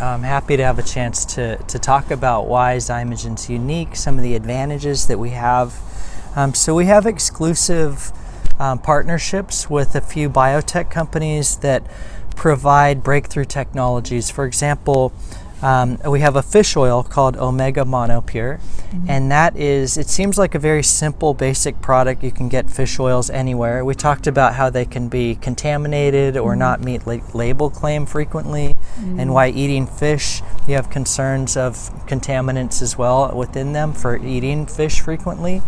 I'm happy to have a chance to talk about why Xymogen's unique, some of the advantages that we have. So we have exclusive partnerships with a few biotech companies that provide breakthrough technologies. For example, we have a fish oil called Omega Monopure, and that is, it seems like a very simple, basic product. You can get fish oils anywhere. We talked about how they can be contaminated or not meet label claim frequently, and why eating fish, you have concerns of contaminants as well within them for eating fish frequently.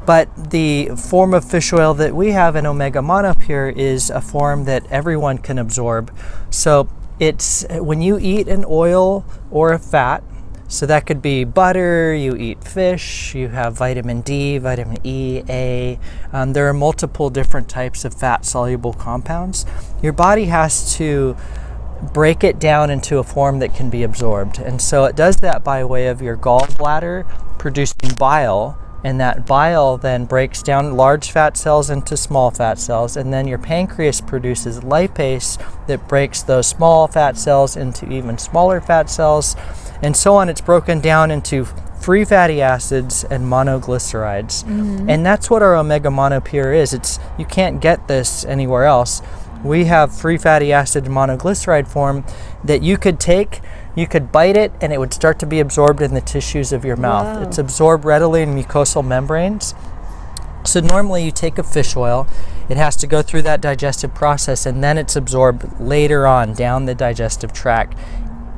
But the form of fish oil that we have in Omega Monopure is a form that everyone can absorb. So it's when you eat an oil or a fat, so that could be butter, you eat fish, you have vitamin D, vitamin E, A. There are multiple different types of fat-soluble compounds. Your body has to break it down into a form that can be absorbed. And so it does that by way of your gallbladder producing bile, and that bile then breaks down large fat cells into small fat cells, and then your pancreas produces lipase that breaks those small fat cells into even smaller fat cells, and so on. It's broken down into free fatty acids and monoglycerides. And that's what our Omega Monopure is. You can't get this anywhere else. We have free fatty acid monoglyceride form that you could take, you could bite it, and it would start to be absorbed in the tissues of your mouth. Wow. It's absorbed readily in mucosal membranes. So normally you take a fish oil, it has to go through that digestive process, and then it's absorbed later on down the digestive tract.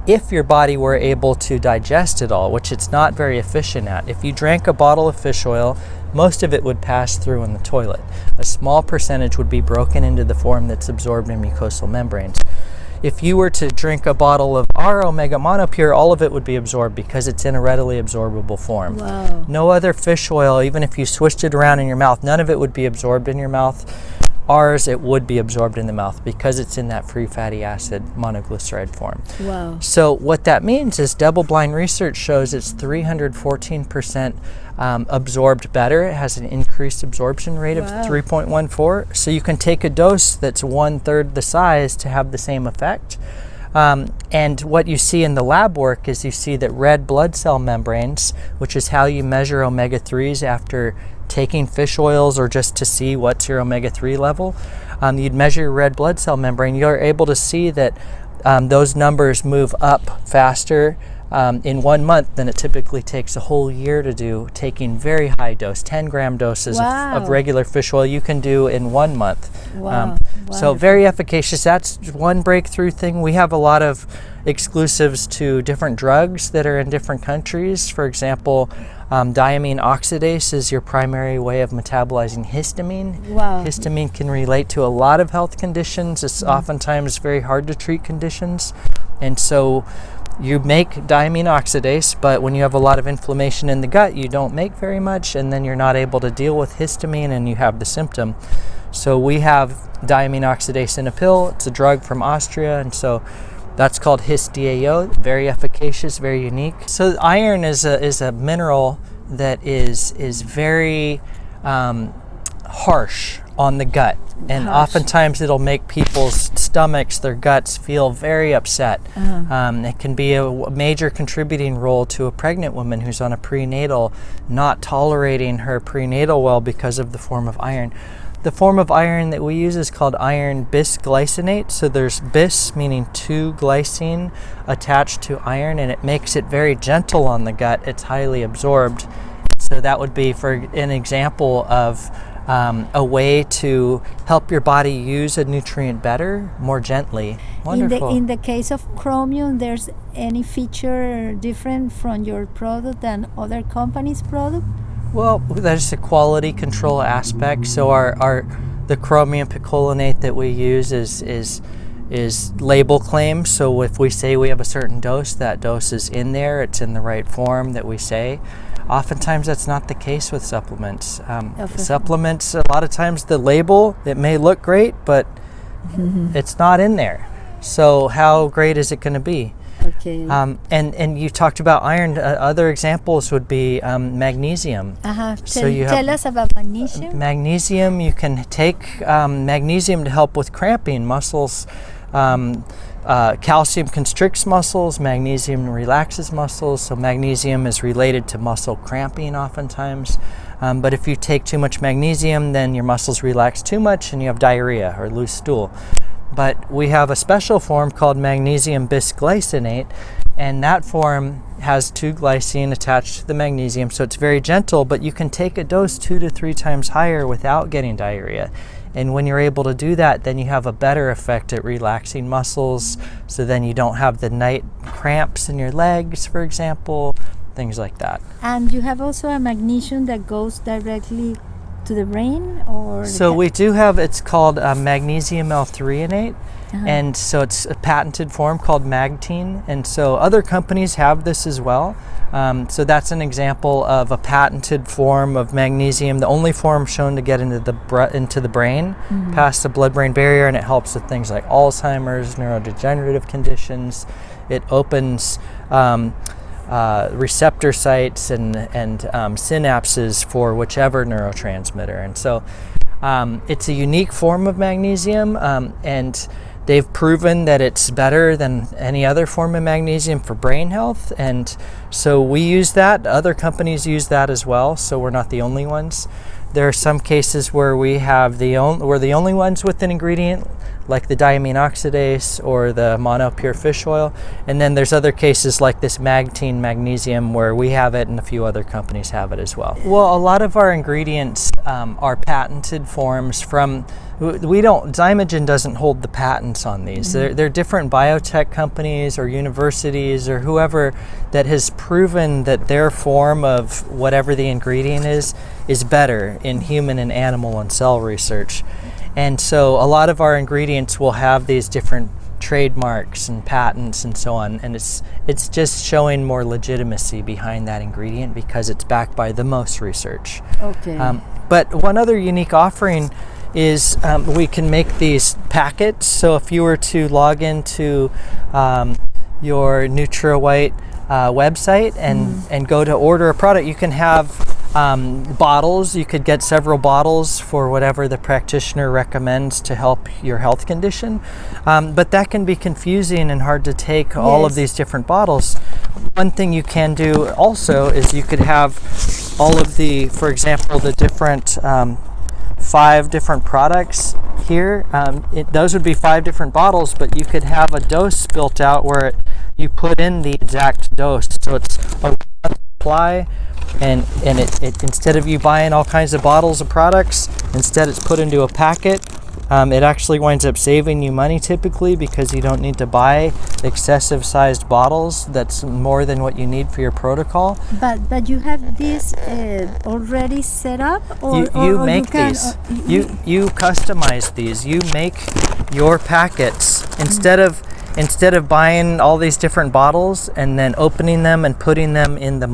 If your body were able to digest it all, which it's not very efficient at. If you drank a bottle of fish oil, most of it would pass through in the toilet. A small percentage would be broken into the form that's absorbed in mucosal membranes. If you were to drink a bottle of our Omega Monopure, all of it would be absorbed because it's in a readily absorbable form. Wow. No other fish oil, even if you swished it around in your mouth, none of it would be absorbed in your mouth. Ours, it would be absorbed in the mouth because it's in that free fatty acid monoglyceride form. Wow. So what that means is double-blind research shows it's 314% absorbed better. It has an increased absorption rate of 3.14. So you can take a dose that's 1/3 the size to have the same effect. And what you see in the lab work is you see that red blood cell membranes, which is how you measure omega-3s after taking fish oils or just to see what's your omega-3 level, you'd measure your red blood cell membrane. You're able to see that those numbers move up faster in 1 month than it typically takes a whole year to do, taking very high dose, 10-gram doses of regular fish oil you can do in 1 month. Wow. So very efficacious. That's one breakthrough thing. We have a lot of exclusives to different drugs that are in different countries. For example, diamine oxidase is your primary way of metabolizing histamine. Wow. Histamine can relate to a lot of health conditions. It's oftentimes very hard to treat conditions. And so you make diamine oxidase, but when you have a lot of inflammation in the gut, you don't make very much, and then you're not able to deal with histamine and you have the symptom. So we have diamine oxidase in a pill. It's a drug from Austria, and so that's called HisDAO. Very efficacious, very unique. So iron is a mineral that is very harsh on the gut, and oftentimes it'll make people's stomachs, their guts, feel very upset. It can be a major contributing role to a pregnant woman who's on a prenatal, not tolerating her prenatal well because of the form of iron. The form of iron that we use is called iron bisglycinate. So there's bis, meaning 2-glycine, attached to iron, and it makes it very gentle on the gut. It's highly absorbed. So that would be, for an example of a way to help your body use a nutrient better, more gently. Wonderful. In the case of chromium, there's any feature different from your product than other companies' product? Well, there's a quality control aspect. So the chromium picolinate that we use is label claim. So if we say we have a certain dose, that dose is in there. It's in the right form that we say. Oftentimes that's not the case with supplements. Supplements, a lot of times the label, it may look great, but it's not in there. So how great is it going to be? Okay. And you talked about iron. Other examples would be magnesium. So tell us about magnesium. Magnesium, you can take magnesium to help with cramping. Muscles calcium constricts muscles, magnesium relaxes muscles. So magnesium is related to muscle cramping oftentimes. But if you take too much magnesium, then your muscles relax too much and you have diarrhea or loose stool. But we have a special form called magnesium bisglycinate, and that form has 2-glycine attached to the magnesium, so it's very gentle, but you can take a dose 2 to 3 times higher without getting diarrhea. And when you're able to do that, then you have a better effect at relaxing muscles, so then you don't have the night cramps in your legs, for example, things like that. And you have also a magnesium that goes directly to the brain, or so we do have, it's called magnesium L-threonate, and so it's a patented form called Magtine, and so other companies have this as well. So that's an example of a patented form of magnesium, the only form shown to get into the brain, past the blood-brain barrier, and it helps with things like Alzheimer's, neurodegenerative conditions. It opens receptor sites and synapses for whichever neurotransmitter. And so it's a unique form of magnesium, and they've proven that it's better than any other form of magnesium for brain health. And so we use that. Other companies use that as well, so we're not the only ones. There are some cases where we're the only ones with an ingredient, like the diamine oxidase or the mono pure fish oil. And then there's other cases like this Magtine magnesium where we have it and a few other companies have it as well. Well, a lot of our ingredients are patented forms from, Xymogen doesn't hold the patents on these. They're different biotech companies or universities or whoever that has proven that their form of whatever the ingredient is better in human and animal and cell research. And so a lot of our ingredients will have these different trademarks and patents and so on, and it's just showing more legitimacy behind that ingredient because it's backed by the most research. Okay. But one other unique offering is we can make these packets. So if you were to log into your nutriwhite website and go to order a product, you can have bottles. You could get several bottles for whatever the practitioner recommends to help your health condition, but that can be confusing and hard to take all of these different bottles. One thing you can do also is you could have all of the, for example, the different 5 different products here. Those would be 5 different bottles, but you could have a dose built out where you put in the exact dose, so it's a supply. And it instead of you buying all kinds of bottles of products, instead it's put into a packet. It actually winds up saving you money typically because you don't need to buy excessive sized bottles. That's more than what you need for your protocol. But you have this already set up, or you or make you can, these. You customize these. You make your packets instead of buying all these different bottles and then opening them and putting them in the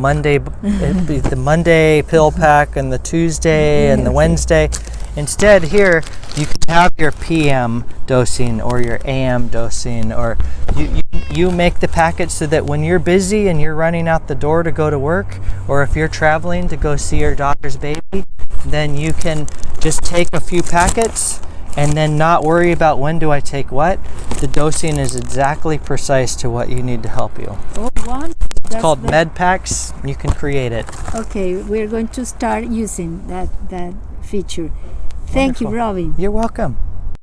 Monday pill pack and the Tuesday and the Wednesday. Instead, here you can have your PM dosing or your AM dosing, or you make the packets so that when you're busy and you're running out the door to go to work, or if you're traveling to go see your daughter's baby, then you can just take a few packets and then not worry about when do I take what. The dosing is exactly precise to what you need to help you. Oh, one. It's called Med Packs. You can create it. Okay, we're going to start using that feature. Thank you, Wonderful. Robin. You're welcome.